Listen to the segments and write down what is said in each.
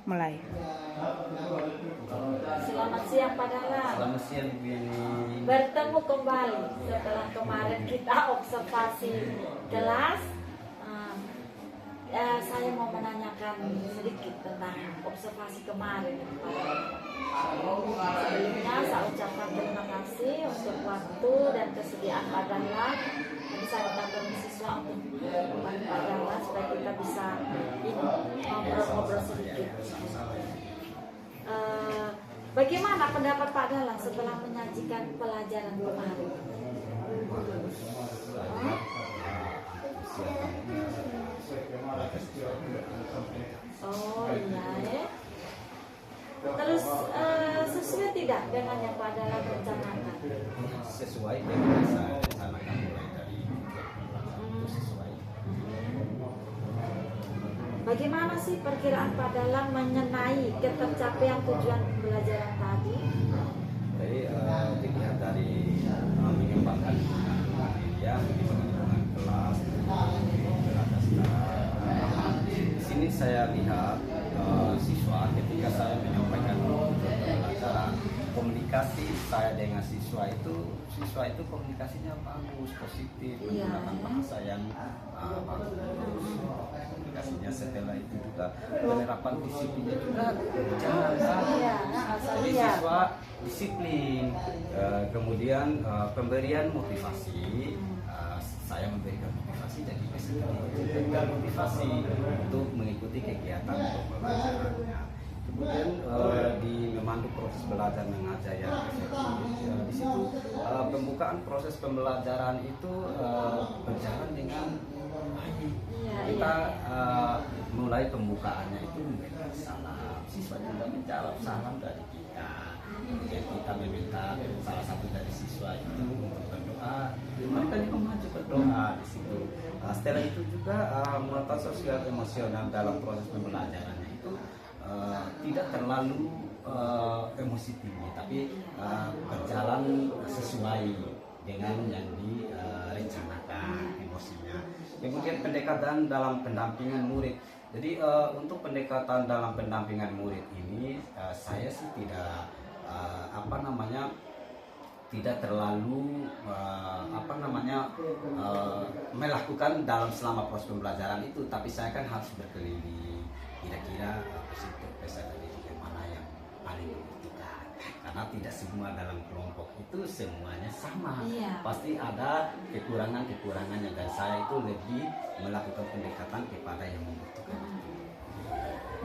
mulai. Selamat siang Pak Dahlan. Selamat siang Bu Yeni. Bertemu kembali setelah kemarin kita observasi kelas. Saya mau menanyakan sedikit tentang observasi kemarin. Sebelumnya saya ucapkan terima kasih untuk waktu dan kesediaan Pak Dahlan. Jadi saya minta permisi siswa untuk membantu Pak Dahlan supaya kita bisa ngobrol-ngobrol sedikit. Bagaimana pendapat Pak Dahlan setelah menyajikan pelajaran kemarin? Oh iya ya. Terus sesuai tidak dengan yang Pak Dahlan rencanakan? Sesuai dengan yang saya rencanakan mulai dari sesuai. Bagaimana sih perkiraan Pak Dahlan mengenai ketercapaian tujuan pembelajaran tadi? Jadi dilihat dari mengembangkan media, mengembangkan kelas, di sini saya lihat siswa ketika saya menyampaikan pelajaran komunikasi saya dengan siswa itu komunikasinya bagus, positif, menggunakan bahasa yang bagus. Komunikasinya setelah itu juga penerapan disiplinnya juga berjalan. Jadi siswa disiplin, kemudian pemberian motivasi. Saya memberikan motivasi jadi peserta motivasi untuk mengikuti kegiatan pembelajarannya. Kemudian di memandu proses belajar mengajar yang efektif. Di situ pembukaan proses pembelajaran itu berjalan dengan baik. Kita mulai pembukaannya itu memberikan salam. Siswa juga menjawab salam dari kita. Kemudian kita meminta salah satu dari siswa itu untuk berdoa. Mereka juga maju berdoa di situ. Setelah itu juga muatan sosial emosional dalam proses pembelajarannya itu tidak terlalu emosi tinggi, tapi berjalan sesuai dengan yang direncanakan emosinya. Kemudian pendekatan dalam pendampingan murid. Jadi untuk pendekatan dalam pendampingan murid ini saya sih tidak terlalu melakukan dalam selama proses pembelajaran itu, tapi saya kan harus berkeliling kira-kira peserta didik yang mana yang paling membutuhkan, karena tidak semua dalam kelompok itu semuanya sama. Pasti ada kekurangannya, dan saya itu lebih melakukan pendekatan kepada yang membutuhkan.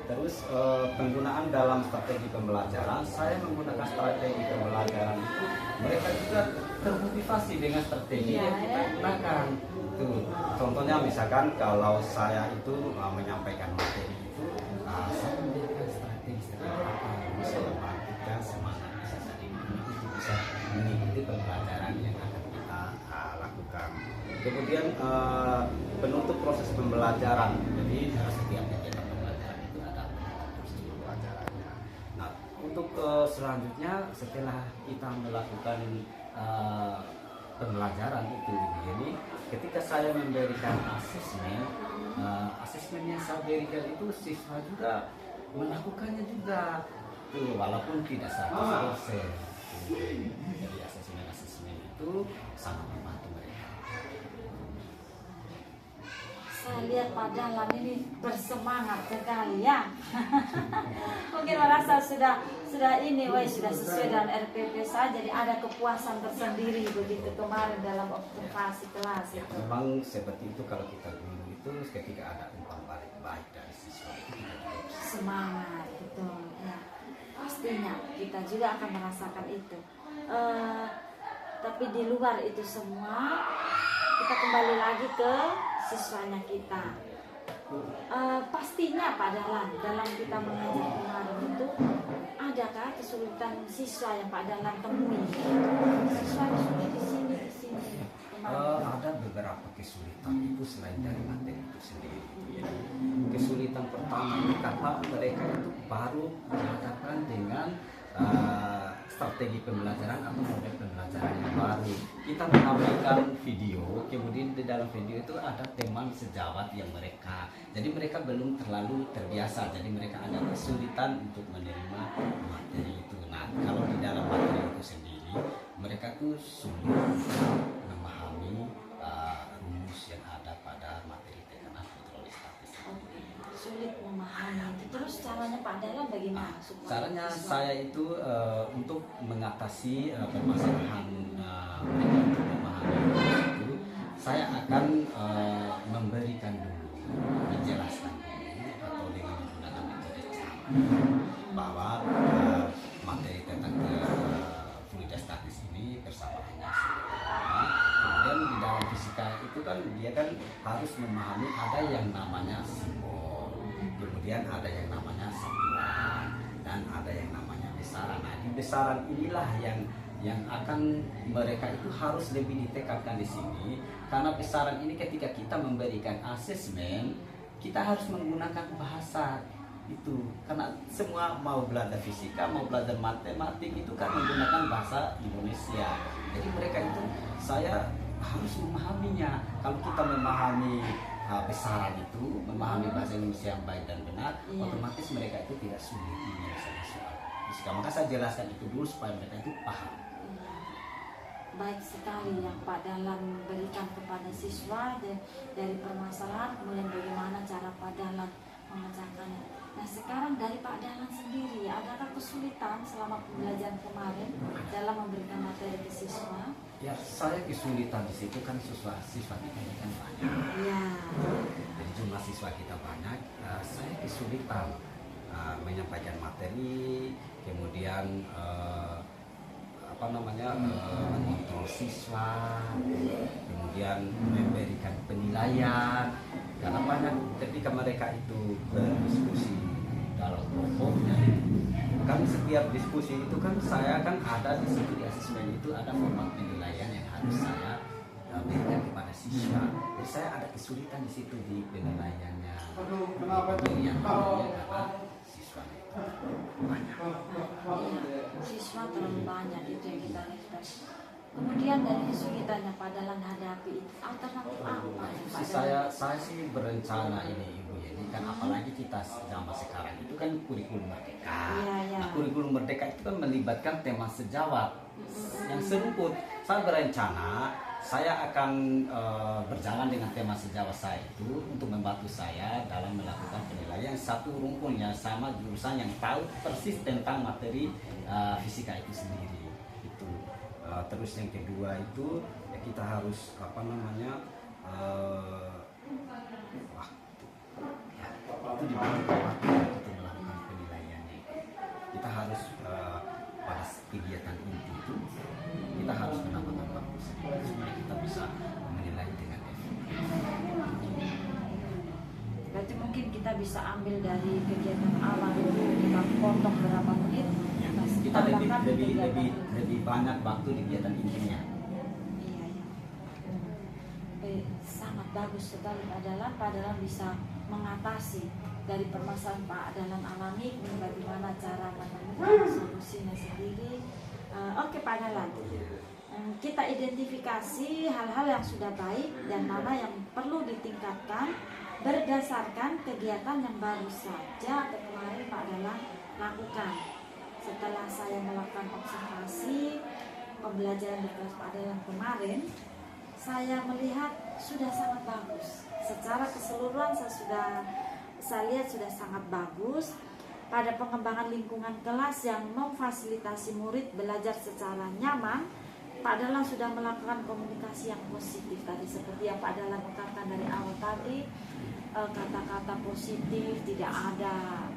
Terus penggunaan dalam strategi pembelajaran, saya menggunakan strategi pembelajaran itu mereka juga termotivasi dengan strategi yang kita gunakan. Tuh, contohnya misalkan kalau saya itu menyampaikan materi itu, saya memberikan strategi apa yang bisa membangkitkan semangat peserta didik untuk bisa mengikuti pembelajaran yang akan kita lakukan. Kemudian penutup proses pembelajaran. Jadi setiap kegiatan pembelajaran itu ada proses pembelajarannya. Nah, untuk selanjutnya setelah kita melakukan pembelajaran itu, jadi ketika saya memberikan asesmen yang saya berikan itu siswa juga melakukannya juga, tuh, walaupun tidak 100%. Jadi asesmen itu sangat membantu mereka. Saya lihat Pak Dahlan ini bersemangat sekali ya. Mungkin merasa sudah sesuai dengan RPP saja, jadi ada kepuasan tersendiri begitu kemarin dalam observasi kelas itu. Memang seperti itu, kalau kita guru itu ketika ada umpan balik baik dari siswa itu semangat, betul ya. Pastinya kita juga akan merasakan itu. Tapi di luar itu semua, kita kembali lagi ke siswanya kita. Pastinya Pak Dahlan, dalam kita mengajar kemarin itu, adakah kesulitan siswa yang Pak Dahlan temui? Siswa sudah di sini. Ada beberapa kesulitan itu selain dari materi itu sendiri. Kesulitan pertama itu karena mereka itu baru berhadapan dengan strategi pembelajaran atau model pembelajaran yang baru. Kita menampilkan video, kemudian di dalam video itu ada teman sejawat yang mereka, jadi mereka belum terlalu terbiasa, jadi mereka ada kesulitan untuk menerima materi itu. Nah, kalau di dalam materi itu sendiri, mereka tuh sulit memahami rumus yang ada pada materi tekanan hidrostatis. Sulit memahami. Terus caranya Pak Dahlan bagaimana? Caranya saya itu untuk mengatasi permasalahan mereka untuk memahami itu, saya akan memberikan dulu, menjelaskan dulu atau dengan menggunakan metode cara bahwa materi tentang fluidostatis ini persamaannya sederhana. Kemudian di dalam fisika itu kan dia kan harus memahami ada yang namanya simbol, kemudian ada yang namanya sampingan, dan ada yang namanya besaran. Nah, di besaran inilah yang akan mereka itu harus lebih ditekankan di sini, karena besaran ini ketika kita memberikan asesmen, kita harus menggunakan bahasa itu, karena semua mau belajar fisika, mau belajar matematik itu kan menggunakan bahasa Indonesia. Jadi mereka itu saya harus memahaminya. Kalau kita memahami besaran itu, memahami bahasa Indonesia yang baik dan benar, otomatis mereka itu tidak sulit menyelesaikan soal fisika. Maka saya jelaskan itu dulu supaya mereka itu paham. Baik sekali yang Pak Dahlan berikan kepada siswa dari permasalahan, kemudian bagaimana cara Pak Dahlan memecahkannya. Nah, sekarang dari Pak Dahlan sendiri, adakah kesulitan selama pembelajaran kemarin dalam memberikan materi ke siswa? Ya, saya kesulitan di situ kan siswa kita ini kan banyak. Ya. Jadi jumlah siswa kita banyak, saya kesulitan menyampaikan materi, kemudian mengontrol siswa, kemudian memberikan penilaian, karena banyak ketika mereka itu berdiskusi dalam kelompoknya kan setiap diskusi itu kan saya kan ada di situ, di asesmen itu ada format penilaian yang harus saya berikan kepada siswa. Jadi saya ada kesulitan di situ di penilaiannya. Pemberian karena siswa itu banyak. Siswa terlalu banyak, itu yang kita lihat. Kemudian dari kesulitannya Pak Dahlan hadapi itu alternatif apa? Saya sih berencana ini Ibu Yeni, kan apalagi kita zaman sekarang itu kan kurikulum merdeka. Nah, kurikulum merdeka itu kan melibatkan tema sejawat yang serumput. Saya berencana saya akan berjalan dengan tema sejawat saya itu untuk membantu saya dalam melakukan penilaian satu rumpun yang sama jurusan yang tahu persis tentang materi fisika itu sendiri. Itu terus yang kedua itu ya kita harus waktu ya, itu dibutuhkan waktu untuk melakukan penilaiannya. Kita harus pada kegiatan inti itu kita harus menambahkan waktu supaya kita bisa menilai dengan efektif. Berarti mungkin kita bisa ambil dari kegiatan awal dulu, kita potong berapa menit, kita lebih banyak waktu di kegiatan intinya. Iya. Sangat bagus sekali Pak Dahlan. Pak Dahlan bisa mengatasi dari permasalahan Pak Dahlan alami, bagaimana cara menemukan solusinya sendiri. Oke Pak Dahlan, kita identifikasi hal-hal yang sudah baik dan mana yang perlu ditingkatkan berdasarkan kegiatan yang baru saja kemarin Pak Dahlan lakukan. Setelah saya melakukan observasi pembelajaran di kelas Pak Dahlan kemarin, saya melihat sudah sangat bagus. Secara keseluruhan saya lihat sudah sangat bagus. Pada pengembangan lingkungan kelas yang memfasilitasi murid belajar secara nyaman, Pak Dahlan sudah melakukan komunikasi yang positif tadi, seperti yang Pak Dahlan katakan dari awal tadi, kata-kata positif, tidak ada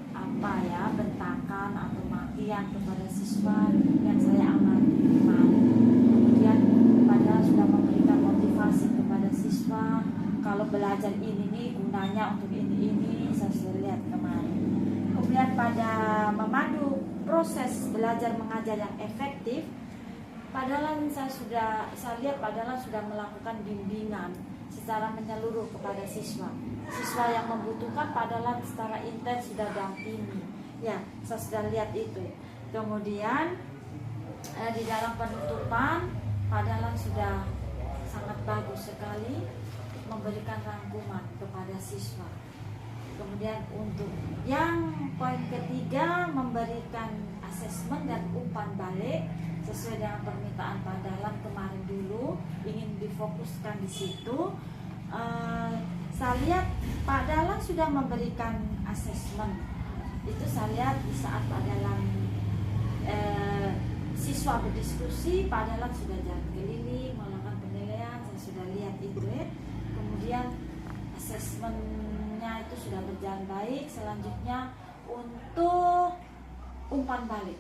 bentakan atau makian kepada siswa yang saya amati kemarin. Kemudian Pak Dahlan sudah memberikan motivasi kepada siswa, kalau belajar ini nih gunanya untuk ini saya sudah lihat kemarin. Kemudian pada memandu proses belajar mengajar yang efektif, Pak Dahlan saya lihat Pak Dahlan sudah melakukan bimbingan secara menyeluruh kepada siswa. Siswa yang membutuhkan Pak Dahlan secara intens sudah dampingi. Ya, saya sudah lihat itu. Kemudian di dalam penutupan Pak Dahlan sudah sangat bagus sekali memberikan rangkuman kepada siswa. Kemudian untuk yang poin ketiga, memberikan asesmen dan umpan balik sesuai dengan permintaan Pak Dahlan kemarin dulu, ingin difokuskan di situ. Saya lihat Pak Dahlan sudah memberikan asesmen. Itu saya lihat di saat Pak Dahlan siswa berdiskusi, Pak Dahlan sudah jalan keliling melakukan penilaian, saya sudah lihat itu ya. Kemudian asesmennya itu sudah berjalan baik. Selanjutnya untuk umpan balik,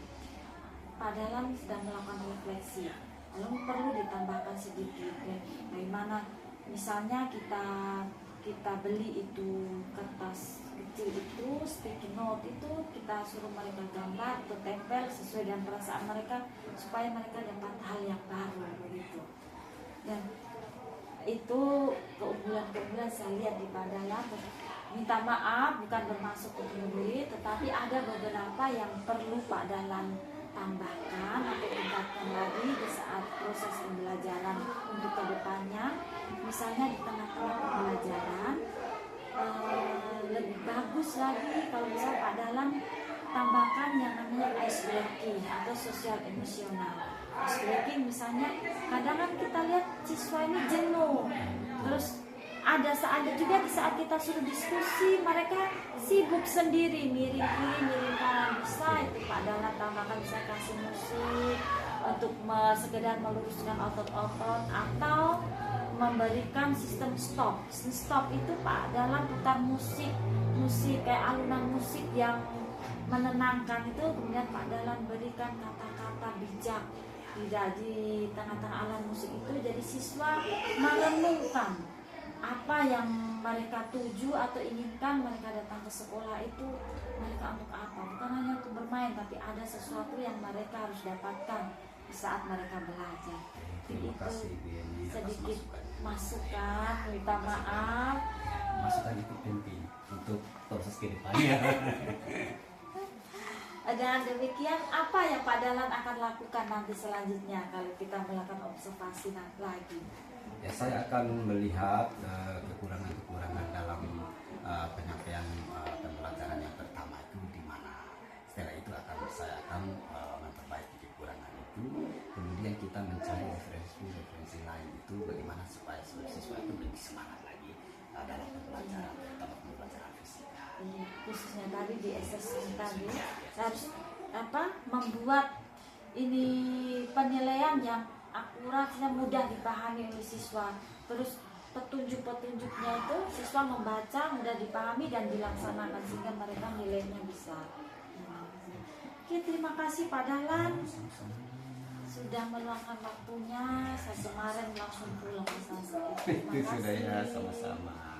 Pak Dahlan sedang melakukan refleksi. Lalu perlu ditambahkan sedikit ya, bagaimana misalnya kita beli itu kertas kecil itu, sticky note itu, kita suruh mereka gambar atau tempel sesuai dengan perasaan mereka supaya mereka dapat hal yang baru begitu. Dan itu keunggulan-keunggulan saya lihat di Pak Dahlan. Minta maaf bukan bermaksud untuk memberi, tetapi ada beberapa yang perlu Pak Dahlan tambahkan atau tingkatkan lagi di saat proses pembelajaran untuk kedepannya. Misalnya di tengah-tengah pembelajaran lebih bagus lagi kalau misalnya Pak Dahlan tambahkan yang namanya ice breaking atau sosial emosional. Ice breaking misalnya kadang kan kita lihat siswa ini jenuh, terus ada juga di saat kita suruh diskusi mereka sibuk sendiri, miring kiri miring kanan. Bisa itu Pak Dahlan tambahkan, bisa kasih musik untuk sekedar meluruskan otot-otot atau memberikan sistem stop. Stop itu Pak Dahlan putar musik kayak alunan musik yang menenangkan itu, kemudian Pak Dahlan berikan kata-kata bijak di tengah-tengah alat musik itu, jadi siswa merenungkan apa yang mereka tuju atau inginkan mereka datang ke sekolah itu, mereka untuk apa, bukan hanya untuk bermain tapi ada sesuatu yang mereka harus dapatkan di saat mereka belajar. Terima kasih Bu Yeni atas Sedikit masukan. minta maaf. Masukan itu penting untuk proses kedepannya. Dan demikian apa yang Pak Dahlan akan lakukan nanti selanjutnya kalau kita melakukan observasi lagi. Ya, saya akan melihat kekurangan-kekurangan dalam penyampaian pembelajaran yang pertama itu di mana. Setelah itu saya akan memperbaiki kekurangan itu. Kemudian kita mencari referensi lain itu bagaimana supaya siswa itu lebih semangat lagi dalam pembelajaran, terutama pembelajaran fisika. Khususnya tadi di assessment tadi harus membuat ini penilaian yang akurat dan mudah dipahami oleh siswa. Terus petunjuk-petunjuknya itu siswa membaca mudah dipahami dan dilaksanakan sehingga mereka nilainya bisa. Oke, terima kasih Pak Dahlan sudah meluangkan waktunya. Saya kemarin langsung pulang ke sana. Itu sudah ya, sama-sama.